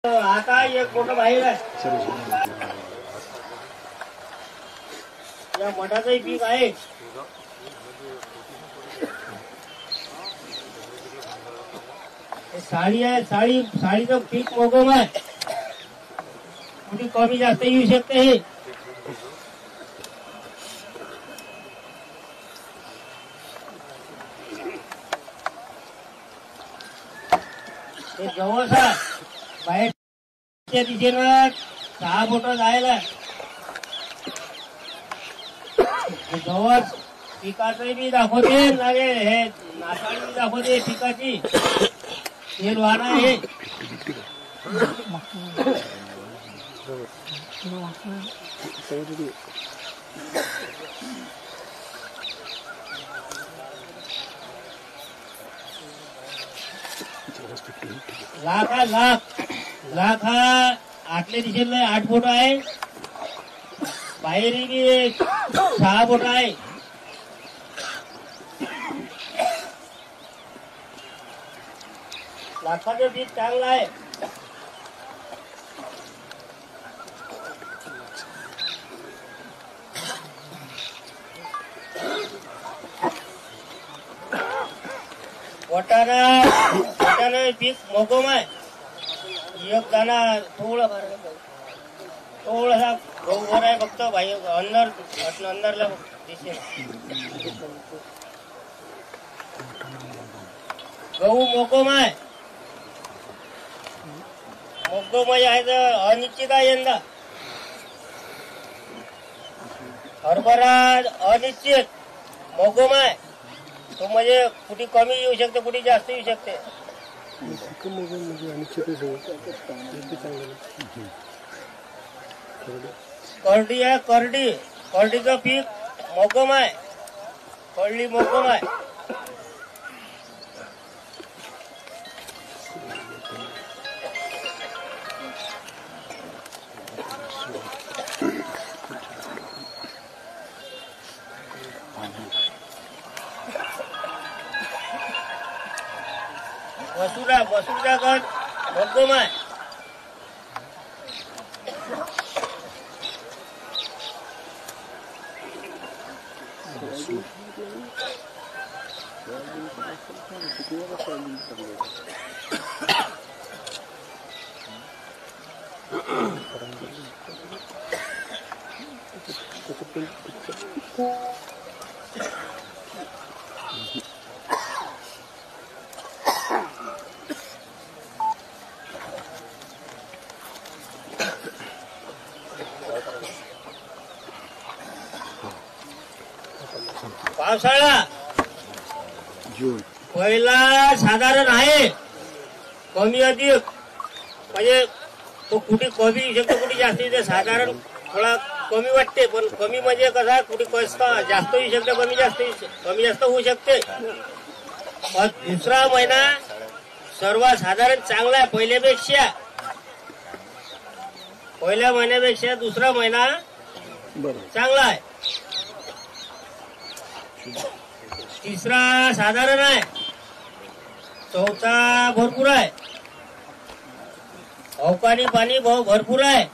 आता एक मोठं बाहेर आहे या मठाचंही पीक आहे. साडी आहे, साडीचं पीक मोगम आहे. कुठे कमी जास्त येऊ शकते. हे जवळच आहे बाहेरच्या दिशेनं 6 बोट जायला जवळ पिकाचंही बी दाखवते लागे हे नासाडी बी दाखवते पिकाची तेल वाहन आहे. लाख हा आतल्या दिशेला 8 बोट आहे. बाहेरही बी 6 बोट आहे. लाखाचं पीक चांगलं आहे. वटाणा पीक मोगम आहे. एक दाना थोडासा गहूभर आहे फक्त भाई अंदरला दिसेल. गहू मोगम आहे. मोगम आहे तर अनिश्चित आहे यंदा. हरभरा अनिश्चित मोगम आहे. तो म्हणजे कुठे कमी येऊ शकते कुठे जास्त येऊ शकते. करडी आहे. करडीचं पीक मोगम आहे. करडी मोगम आहे. मसूरचा गट मोगम आहे. पावसाळा पहिला साधारण आहे. कमी अधिक म्हणजे तो कुठे कमी येऊ शकतो कुठे जास्त येते. साधारण थोडा कमी वाटते पण कमी म्हणजे कसा कुठे जास्त येऊ शकते कमी जास्त होऊ शकते. पण दुसरा महिना सर्वसाधारण चांगला आहे. पहिल्या महिन्यापेक्षा दुसरा महिना चांगला आहे. तिसरा साधारण आहे. चौथा भरपूर आहे. अवकाळी पाणी भरपूर आहे.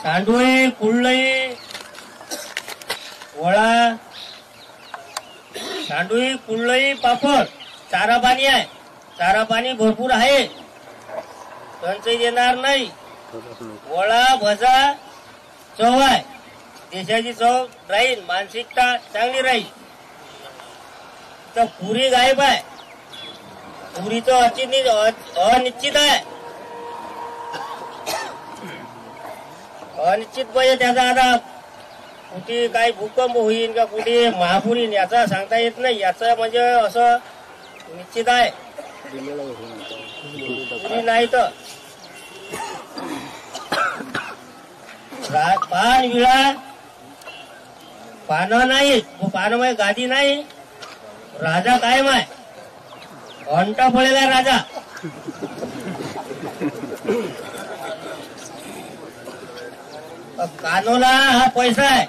सांडोळी कुळई वळा सांडोळी कुळई पापड चारा पाणी आहे. चारा पाणी भरपूर आहे. टंचाई येणार नाही. वळा भजा चव आहे. देशाची चव राहील. मानसिकता चांगली राहील. तर पुरी गायब आहे. पुरीचं अनिश्चित आहे. अनिश्चित म्हणजे त्याचा आता कुठे काही भूकंप होईल का कुठे महापूर येईल याचा सांगता येत नाही. याचं म्हणजे असं निश्चित आहे. पुरी नाही तर पान विळा पानं नाही. पानं म्हणजे गादी नाही. राजा कायम आहे. घंटा पडेला राजा. कानोला हा पैसा आहे.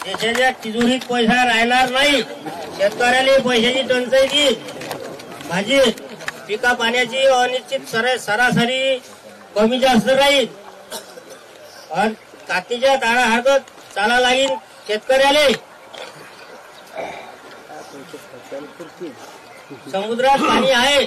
देशाच्या तिजोरीत पैसा राहणार नाही. शेतकऱ्याला पैशाची टंचाई जी भाजी पिका पाण्याची अनिश्चित सरासरी कमी जास्त राहील आणि कातीच्या ताळा हाकत चाला लागेल शेतकऱ्याला. समुद्रात पाणी आहे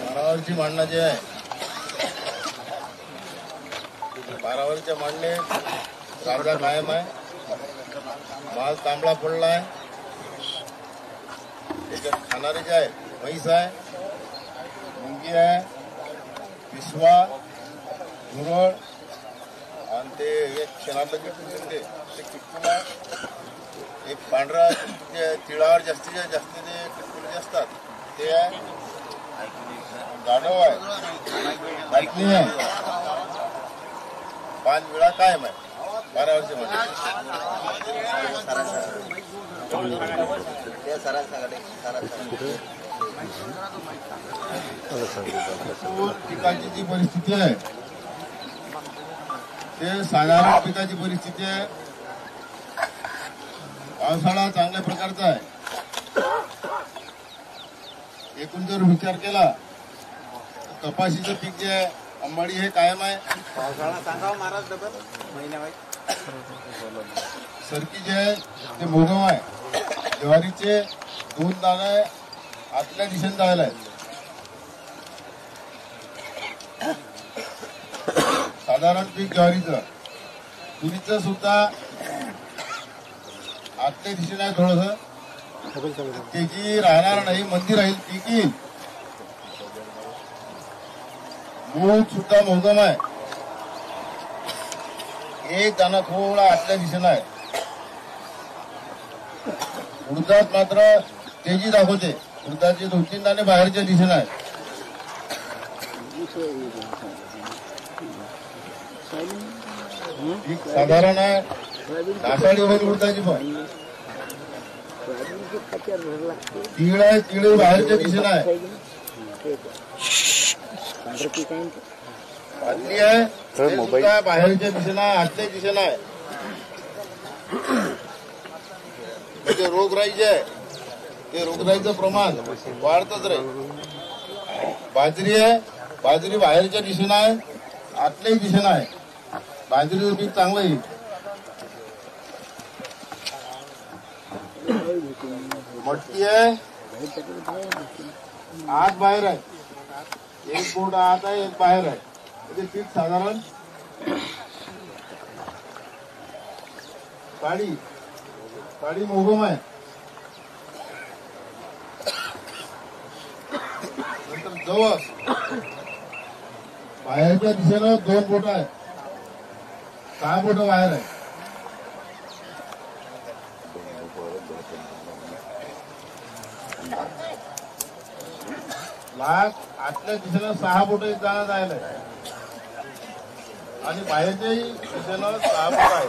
बारावरची मांडणं जे आहे, बारावरच्या मांडणे राजा कायम आहे. माल तांबडा पडलाय. त्याच्यात खाणारे जे आहे म्हैस आहे, मुंगी आहे, पिसवा, झुरळ आणि ते एक शेणातलं किटकून ते किटकून आहे. एक पांढरा जे तिळावर जास्तीत जास्त ते किटकुले असतात ते आहे. गाढव आहे, ऐकणी आहे, पाच वेळा कायम आहे. 12 वर्ष पिकाची जी परिस्थिती आहे ते साधारण पिकाची परिस्थिती आहे. पावसाळा चांगल्या प्रकारचा आहे. एकूण जर विचार केला कपाशीचं पीक जे आहे अंबाडी हे कायम आहे. पावसाळा सांगावं महाराज डबल महिन्यावाईज. सरकी जे आहे ते मोगम आहे. ज्वारीचे 2 दाणे आतल्या दिशेने जायला आहेत. साधारण पीक ज्वारीचं. तुरीचं सुद्धा आतल्या दिशेने आहे थोडस. त्याची राहणार नाही, मंदी राहील, पीक येईल. मूग सुद्धा मोगम आहे. एक दाणा थोडा आतल्या दिशेनं आहे. उडदात मात्र तेजी दाखवते. उडदाचे 2-3 दाणे बाहेरच्या दिशेनं आहे. पीक साधारण आहे. नासाडी होईल उडदाची पण. तीळ आहे, तीळ बाहेरच्या दिशेनं आहे. बादली आहे, ते सुद्धा बाहेरच्या दिशेनं आहे, आतल्या दिशेनं आहे. म्हणजे रोगराई जे आहे ते रोगराईचं प्रमाण वाढतच राहील. बाजरी आहे, बाजरी बाहेरच्या दिशेनं आहे, आतल्याही दिशेनं आहे. बाजरीचं पीक चांगलं येईल. मटकी आहे, आत बाहेर आहे. एक बोट आत आहे, एक बाहेर आहे. म्हणजे पीक साधारण काळी मोगम आहे. नंतर जवस बाहेरच्या दिशेनं 2 बोट आहे, 6 बोट बाहेर आहे. लाख आतल्या दिशेनं 6 बोट एक दाणा जायला आहे आणि बाहेरच्याही दिशेनं 6 बोट आहे.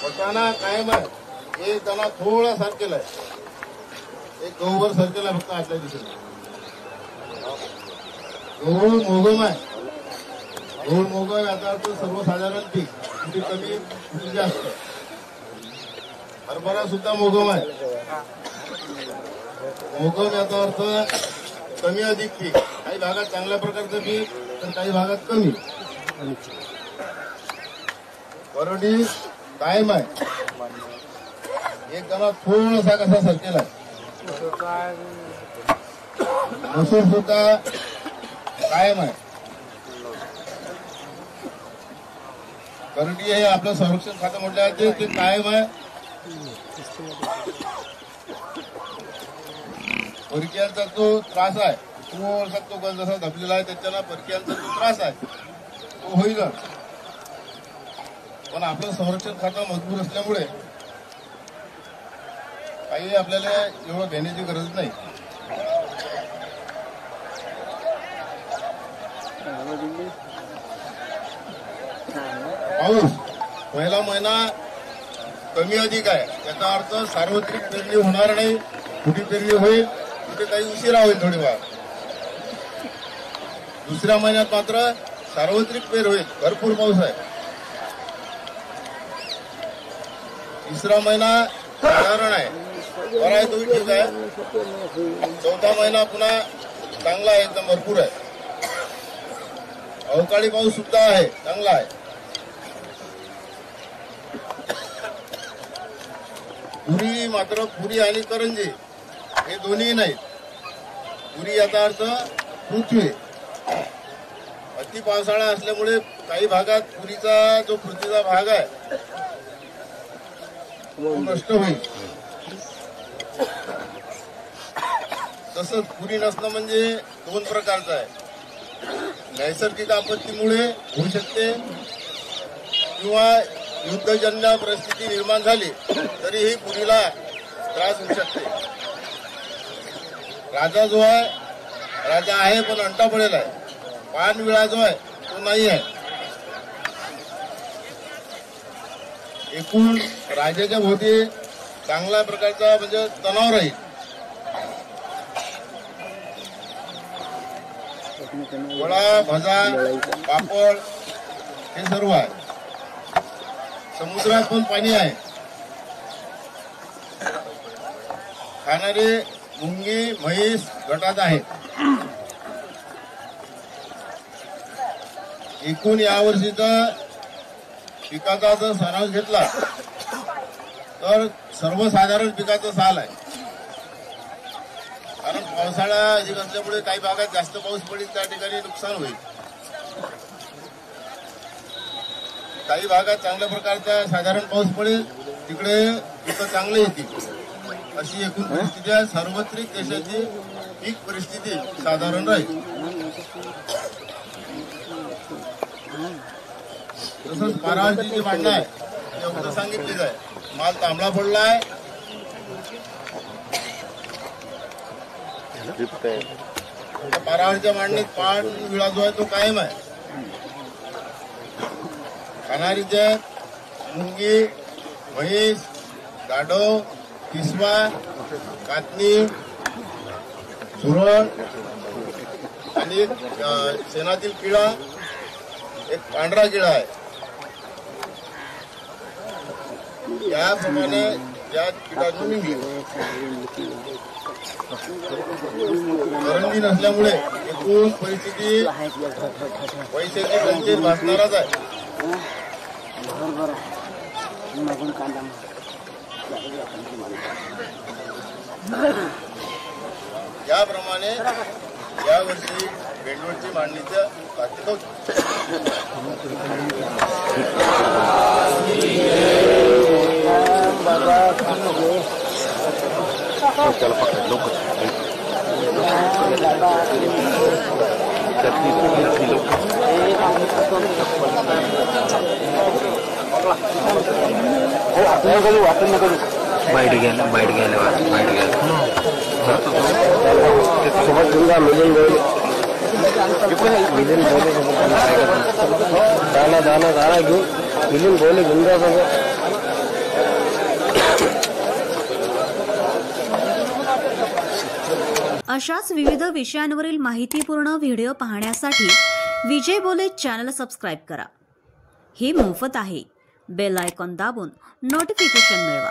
पटाणा कायम आहे. एक दाणा थोडा सरकेल आहे. एक गहूवर सरकेल आहे फक्त आतल्या दिशेनं. गहू मोगम आहे. गहू मोगम याचा अर्थ सर्वसाधारण पीक, कुठे कमी कुठे जास्त. हरभरा सुद्धा मोगम आहे. मोगम याचा अर्थ कमी अधिक पीक. काही भागात चांगल्या प्रकारचं पीक तर काही भागात कमी. करडी कायम आहे. एक दाणा थोडासा कसा सरकेल आहे. मसूर सुद्धा कायम आहे. करडी हे आपलं संरक्षण खातं म्हटलं ते कायम आहे. परकीयांचा जो त्रास आहे थोडासा तो गल जसा धबलेला आहे त्याच्याला परकीयांचा जो त्रास आहे तो होईलच. पण आपलं संरक्षण खातं मजबूत असल्यामुळे काही आपल्याला एवढं घेण्याची गरज नाही. पाऊस पहिला महिना कमी अधिक आहे, त्याचा अर्थ सार्वत्रिक पेरणी होणार नाही. कुठे पेरणी होईल, कुठे काही उशिरा होईल थोडीफार. दुसऱ्या महिन्यात मात्र सार्वत्रिक पेर होईल, भरपूर पाऊस आहे. तिसरा महिना साधारण आहे, बरा आहे, तो ठीक आहे. चौथा महिना पुन्हा चांगला आहे, एकदम भरपूर आहे. अवकाळी पाऊस सुद्धा आहे, चांगला आहे. पुरी मात्र पुरी आणि करंजी हे दोन्ही नाहीत. पुरी याचा अर्थ पृथ्वी. अति पावसाळा असल्यामुळे काही भागात पुरीचा जो पृथ्वीचा भाग आहे तो नष्ट होईल. तसंच पुरी नसणं म्हणजे दोन प्रकारचं आहे. नैसर्गिक आपत्तीमुळे होऊ शकते किंवा युद्धजन्य परिस्थिती निर्माण झाली तरीही पुरीला त्रास होऊ शकते. राजा जो आहे, राजा आहे पण अंटा पडेला आहे. पानविळा जो आहे तो नाही आहे. एकूण राजाच्या भोवती चांगल्या प्रकारचा म्हणजे तणाव राहील. वडा, भजा, पापड हे सर्व आहे. समुद्रात पण पाणी आहे. खाणारे मुंगी, म्हैस गटात आहेत. एकूण यावर्षीचा पिकाचा जर सारांश घेतला तर सर्वसाधारण पिकाचा साल आहे. कारण पावसाळा अधिक असल्यामुळे काही भागात जास्त पाऊस पडेल, त्या ठिकाणी नुकसान होईल. काही भागात चांगल्या प्रकारचा साधारण पाऊस पडेल, तिकडे पिकं चांगले येतील. अशी एकूण परिस्थिती आहे. सार्वत्रिक देशाची पीक परिस्थिती साधारण राहील. तसंच पारावरची जी मांडणं आहे ते अगोदर सांगितलीच आहे. माल तांबडा पडला आहे. पारावरच्या मांडणीत पान विळा जो आहे तो कायम आहे. खाणारीचे मुंगी, म्हैस, गाढव, किसवा, कातनी, झुरळ आणि शेणातील किडा, एक पांढरा किडा आहे. याप्रमाणे या किडाची निघली. करंजी नसल्यामुळे एकूण परिस्थिती पैशाची टंचाई भासणारच आहे. याप्रमाणे यावर्षी बेंडोळची मांडणीचं ताकीद होती. बाईट घ्यायला दाना दाना दाना घेऊन मिलिंद बोले घेऊन जा सगळं. अशाच विविध विषयांवरील माहितीपूर्ण व्हिडिओ पाहण्यासाठी विजय बोले चॅनल सबस्क्राईब करा. हे मोफत आहे. बेल आयकॉन दाबून नोटिफिकेशन मिळवा.